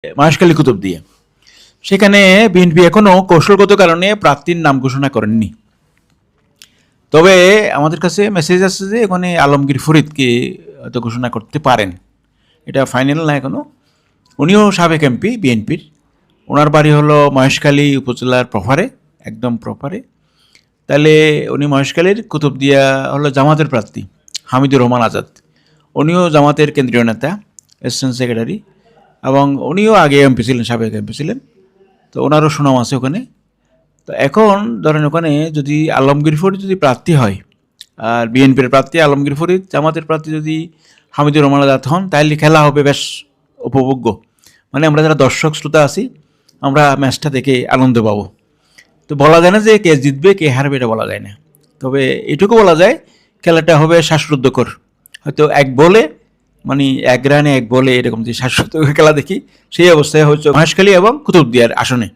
মহেশখালী কুতুবদিয়া, সেখানে বিএনপি এখনও কৌশলগত কারণে প্রার্থীর নাম ঘোষণা করেননি। তবে আমাদের কাছে মেসেজ আসছে যে ওখানে আলমগীর ফরিদকে হয়তো ঘোষণা করতে পারেন, এটা ফাইনাল না এখনও। উনিও সাবেক এমপি বিএনপির, ওনার বাড়ি হলো মহেশখালী উপজেলার প্রপারে, একদম প্রপারে। তাহলে উনি মহেশখালীর, কুতুবদিয়া হলো জামাতের প্রার্থী হামিদুর রহমান আজাদ, উনিও জামাতের কেন্দ্রীয় নেতা, অ্যাসিস্ট্যান্ট সেক্রেটারি, এবং উনিও আগে এমপি ছিলেন, সাবেক এমপি ছিলেন, তো ওনারও সুনাম আছে ওখানে। তো এখন ধরেন ওখানে যদি আলমগীর ফরিদ যদি প্রার্থী হয়, আর বিএনপির প্রার্থী আলমগীর ফরিদ, জামাতের প্রার্থী যদি হামিদুর রহমান আজাদ হন, তাহলে খেলা হবে বেশ উপভোগ্য। মানে আমরা যারা দর্শক শ্রোতা আছি, আমরা ম্যাচটা দেখে আনন্দ পাবো। তো বলা যায় না যে কে জিতবে কে হারবে, এটা বলা যায় না। তবে এটুকু বলা যায় খেলাটা হবে শ্বাসরুদ্ধকর। হয়তো এক বলে, মানে এক রানে এক বলে এরকম যে শ্বাসরুদ্ধকর খেলা দেখি, সেই অবস্থায় হচ্ছে মহেশখালী এবং কুতুবদিয়ার আসনে।